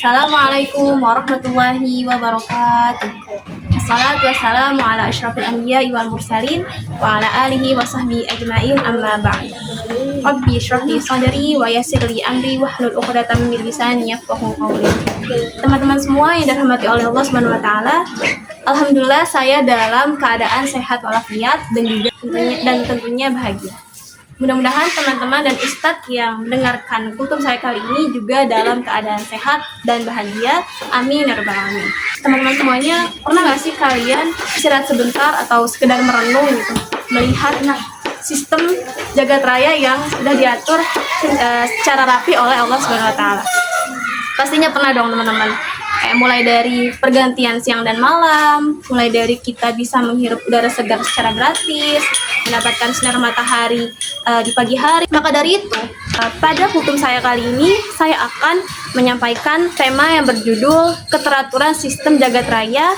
Assalamualaikum warahmatullahi wabarakatuh. Assalatu wassalamu ala asyrafil anbiya'i wal mursalin wa ala alihi wa sahbihi ajma'in amma ba'd. Rabbi shrah li sadri wa yassir li amri wahlul 'uqdatam min lisani yafqahu qawli. Teman-teman semua yang dirahmati oleh Allah Subhanahu wa taala, alhamdulillah saya dalam keadaan sehat walafiat dan tentunya bahagia. Mudah-mudahan teman-teman dan ustadz yang mendengarkan kultum saya kali ini juga dalam keadaan sehat dan bahagia. Amin ya rabbal alamin. Teman-teman semuanya, pernah gak sih kalian istirahat sebentar atau sekedar merenung gitu, melihat sistem jagat raya yang sudah diatur secara rapi oleh Allah Subhanahu wa taala? Pastinya pernah dong teman-teman. Mulai dari pergantian siang dan malam, mulai dari kita bisa menghirup udara segar secara gratis, mendapatkan sinar matahari di pagi hari. Maka dari itu, pada kultum saya kali ini, saya akan menyampaikan tema yang berjudul Keteraturan Sistem Jagat Raya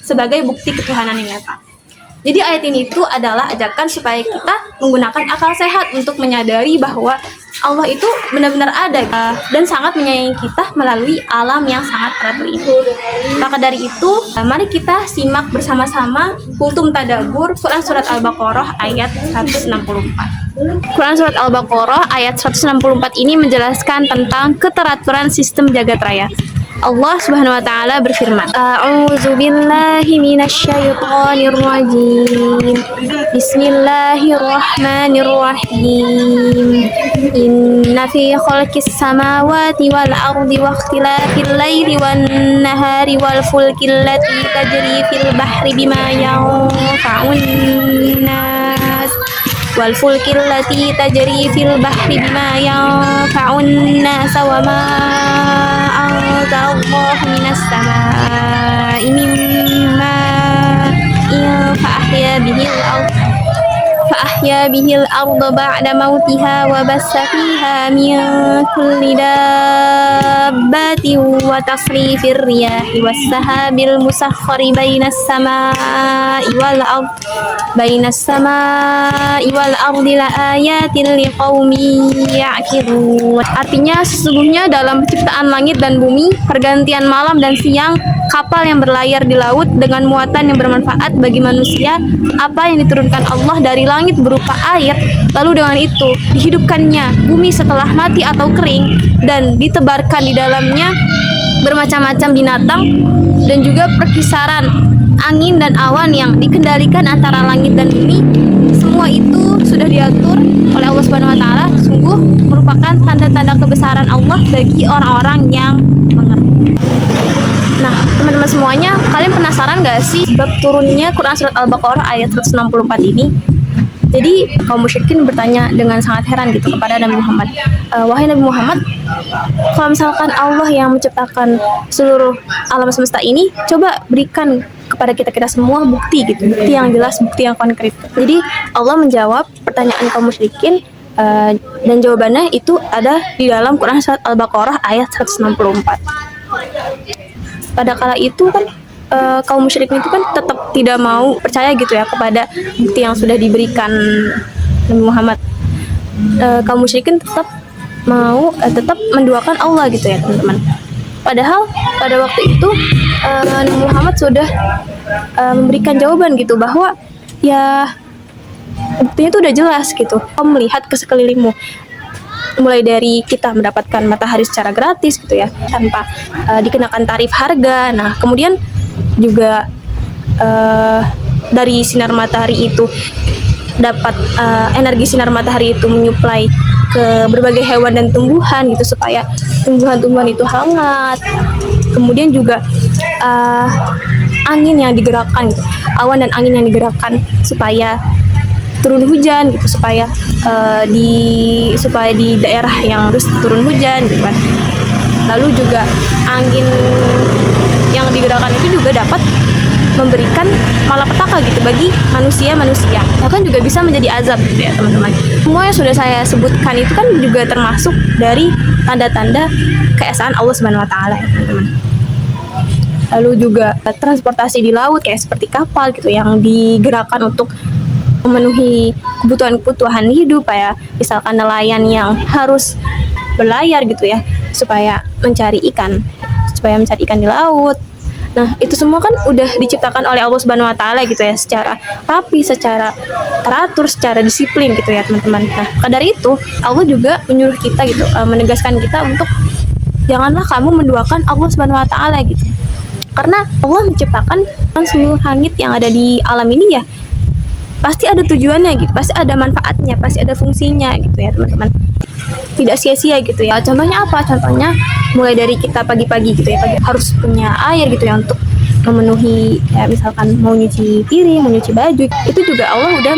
sebagai Bukti Ketuhanan yang Nyata. Jadi ayat ini itu adalah ajakan supaya kita menggunakan akal sehat untuk menyadari bahwa Allah itu benar-benar ada dan sangat menyayangi kita melalui alam yang sangat teratur ini. Maka dari itu, mari kita simak bersama-sama kultum tadabbur Quran Surat Al-Baqarah ayat 164. Quran Surat Al-Baqarah ayat 164 ini menjelaskan tentang keteraturan sistem jagat raya. Allah Subhanahu wa taala berfirman, A'udzu billahi minasyaitonir rajim. Bismillahirrahmanirrahim. Inna fi khalqis samawati wal ardi wa ikhtilafil laili wan nahari wal fulkil lati tajri fil bahri bima yanfa'un nas wal fulkil lati tajri fil bahri bima yanfa'un nas wa ma Allah minas samaa'i mimma fa'ahya bihil arda ba'da mautiha wa bassa fiha min kulli dabbatin wa tasrifir riyahi was sahabil musakhkhari bainas samaa'i wal ardi la ayatin liqaumin ya'qilun. Artinya sesungguhnya dalam penciptaan langit dan bumi, pergantian malam dan siang, kapal yang berlayar di laut dengan muatan yang bermanfaat bagi manusia, apa yang diturunkan Allah dari langit berupa air, lalu dengan itu dihidupkannya bumi setelah mati atau kering dan ditebarkan di dalamnya bermacam-macam binatang dan juga perkisaran angin dan awan yang dikendalikan antara langit dan bumi. Semua itu sudah diatur oleh Allah Subhanahu wa taala, sungguh merupakan tanda-tanda kebesaran Allah bagi orang-orang yang mengerti. Nah, teman-teman semuanya, kalian penasaran gak sih sebab turunnya Quran Surat Al-Baqarah ayat 164 ini? Jadi kaum musyrikin bertanya dengan sangat heran gitu kepada Nabi Muhammad, wahai Nabi Muhammad, kalau misalkan Allah yang menciptakan seluruh alam semesta ini, coba berikan kepada kita semua bukti gitu, bukti yang jelas, bukti yang konkret. Jadi Allah menjawab pertanyaan kaum musyrikin, dan jawabannya itu ada di dalam Quran Surat Al-Baqarah ayat 164. Pada kala itu kan kaum musyrikin itu kan tetap tidak mau percaya gitu ya kepada bukti yang sudah diberikan Nabi Muhammad. Kaum musyrikin tetap menduakan Allah gitu ya teman-teman. Padahal pada waktu itu Nabi Muhammad sudah memberikan jawaban gitu bahwa ya buktinya itu udah jelas gitu. Kamu melihat ke sekelilingmu, mulai dari kita mendapatkan matahari secara gratis gitu ya, tanpa dikenakan tarif harga. Nah, kemudian juga dari sinar matahari itu dapat energi sinar matahari itu menyuplai ke berbagai hewan dan tumbuhan gitu supaya tumbuhan-tumbuhan itu hangat. Kemudian juga angin yang digerakkan gitu, awan dan angin yang digerakkan supaya turun hujan gitu, supaya di daerah yang harus turun hujan gitu kan. Lalu juga angin yang digerakkan itu juga dapat memberikan malapetaka gitu bagi manusia, bahkan juga bisa menjadi azab gitu ya teman-teman. Semua yang sudah saya sebutkan itu kan juga termasuk dari tanda-tanda keesaan Allah Subhanahu wa taala ya teman-teman. Lalu juga transportasi di laut kayak seperti kapal gitu yang digerakkan untuk memenuhi kebutuhan hidup, ya misalkan nelayan yang harus berlayar gitu ya supaya mencari ikan, supaya mencari ikan di laut. Nah, itu semua kan udah diciptakan oleh Allah Subhanahu wa taala gitu ya, secara rapi, secara teratur, secara disiplin gitu ya, teman-teman. Nah, maka dari itu Allah juga menyuruh kita gitu, menegaskan kita untuk janganlah kamu menduakan Allah Subhanahu wa taala gitu. Karena Allah menciptakan seluruh langit yang ada di alam ini ya pasti ada tujuannya gitu, pasti ada manfaatnya, pasti ada fungsinya gitu ya, teman-teman. Tidak sia-sia gitu ya. Contohnya apa? Contohnya mulai dari kita pagi-pagi gitu ya, pagi harus punya air gitu ya untuk memenuhi ya, misalkan mau nyuci piring, mau nyuci baju, itu juga Allah udah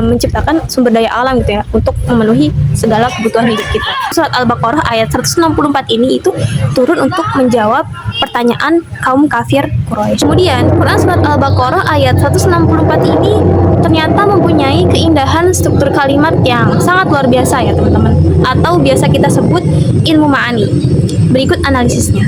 menciptakan sumber daya alam gitu ya untuk memenuhi segala kebutuhan hidup kita. Surat Al-Baqarah ayat 164 ini itu turun untuk menjawab pertanyaan kaum kafir Quraisy. Kemudian Quran surat Al-Baqarah ayat 164 ini ternyata mempunyai keindahan struktur kalimat yang sangat luar biasa ya, teman-teman, atau biasa kita sebut ilmu ma'ani. Berikut analisisnya.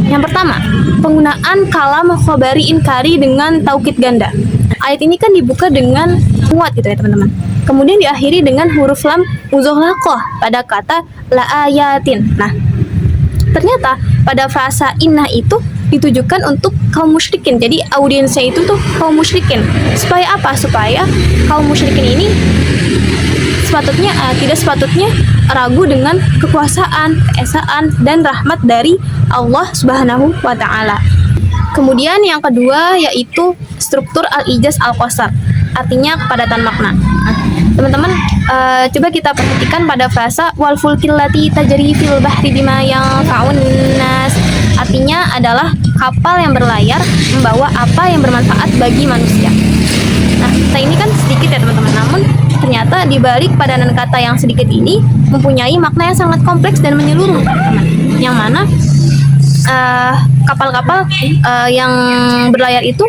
Yang pertama, penggunaan kalam khobari inkari dengan taukid ganda. Ayat ini kan dibuka dengan kuat gitu ya, teman-teman. Kemudian diakhiri dengan huruf lam mudhollaqah pada kata la ayatin. Nah, ternyata pada frasa inna itu ditujukan untuk kaum musyrikin. Jadi audiensnya itu tuh kaum musyrikin. Supaya apa? Supaya kaum musyrikin ini tidak sepatutnya ragu dengan kekuasaan, keesaan, dan rahmat dari Allah Subhanahu wa taala. Kemudian yang kedua yaitu struktur al-ijaz al-qasar, artinya kepadatan makna. Nah, teman-teman, coba kita perhatikan pada frasa wal fulkil lati tajri fil bahri bima yanfa'un nas. Artinya adalah kapal yang berlayar membawa apa yang bermanfaat bagi manusia. Nah, kata ini kan sedikit ya, teman-teman. Namun ternyata di balik padanan kata yang sedikit ini mempunyai makna yang sangat kompleks dan menyeluruh, teman-teman. Yang mana kapal-kapal yang berlayar itu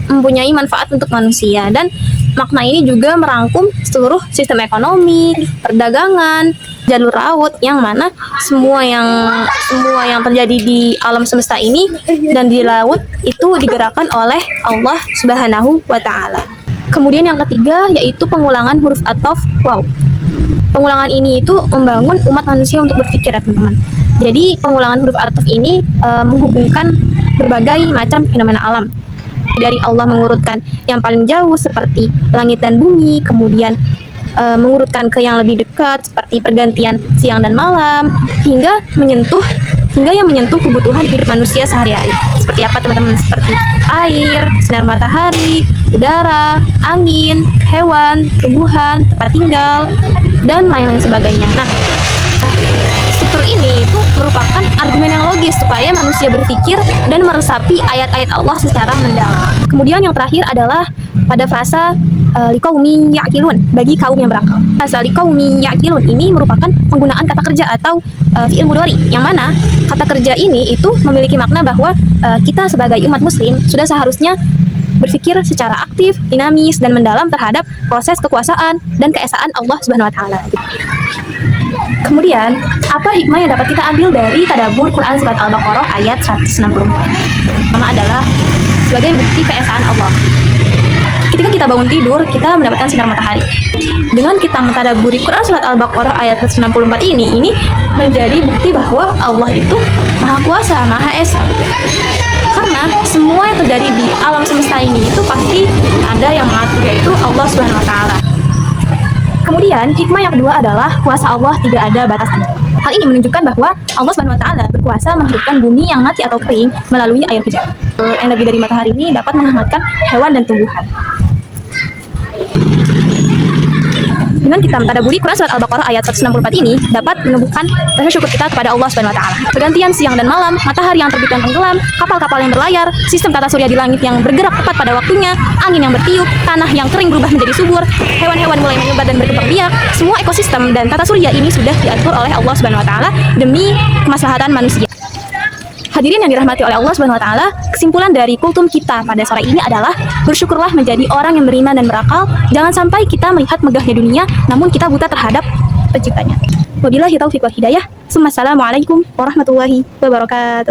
mempunyai manfaat untuk manusia, dan makna ini juga merangkum seluruh sistem ekonomi, perdagangan, jalur laut, yang mana semua yang terjadi di alam semesta ini dan di laut itu digerakkan oleh Allah Subhanahu wa taala. Kemudian yang ketiga yaitu pengulangan huruf ataf waw. Pengulangan ini itu membangun umat manusia untuk berpikir ya, teman-teman. Jadi pengulangan huruf ataf ini menghubungkan berbagai macam fenomena alam. Dari Allah mengurutkan yang paling jauh seperti langit dan bumi, kemudian mengurutkan ke yang lebih dekat seperti pergantian siang dan malam, hingga yang menyentuh kebutuhan hidup manusia sehari-hari. Seperti apa, teman-teman? Seperti air, sinar matahari, udara, angin, hewan, tumbuhan, tempat tinggal, dan lain-lain sebagainya. Nah, struktur ini itu merupakan argumen yang logis supaya manusia berpikir dan meresapi ayat-ayat Allah secara mendalam. Kemudian yang terakhir adalah pada frasa liqaumin ya'qilun, bagi kaum yang berakal. Frasa liqaumin ya'qilun ini merupakan penggunaan kata kerja atau fi'il mudhari, yang mana kata kerja ini itu memiliki makna bahwa kita sebagai umat muslim sudah seharusnya berpikir secara aktif, dinamis, dan mendalam terhadap proses kekuasaan dan keesaan Allah Subhanahu wa taala. Kemudian, apa hikmah yang dapat kita ambil dari tadabbur Quran surat Al-Baqarah ayat 164? Pertama adalah sebagai bukti keesaan Allah. Ketika kita bangun tidur, kita mendapatkan sinar matahari. Dengan kita mentadabburi Quran surat Al-Baqarah ayat 164 ini menjadi bukti bahwa Allah itu Maha Kuasa, Maha Esa. Karena semua yang terjadi di alam semesta ini itu pasti ada yang mengatur, yaitu Allah Subhanahu wa taala. Kemudian hikmah yang kedua adalah kuasa Allah tidak ada batasnya. Hal ini menunjukkan bahwa Allah Subhanahu wa taala berkuasa menghidupkan bumi yang mati atau kering melalui air hujan. Energi dari matahari ini dapat menghangatkan hewan dan tumbuhan. Dengan kita mentadabburi Quran surat Al-Baqarah ayat 164 ini dapat menumbuhkan rasa syukur kita kepada Allah Subhanahu wa taala. Pergantian siang dan malam, matahari yang terbit dan tenggelam, kapal-kapal yang berlayar, sistem tata surya di langit yang bergerak tepat pada waktunya, angin yang bertiup, tanah yang kering berubah menjadi subur, hewan-hewan mulai menyebar dan berkembang biak. Semua ekosistem dan tata surya ini sudah diatur oleh Allah Subhanahu wa taala demi kemaslahatan manusia. Hadirin yang dirahmati oleh Allah Subhanahu wa taala, kesimpulan dari kultum kita pada sore ini adalah bersyukurlah menjadi orang yang beriman dan berakal. Jangan sampai kita melihat megahnya dunia namun kita buta terhadap penciptanya. Wabillahi taufiq wal hidayah. Assalamualaikum warahmatullahi wabarakatuh.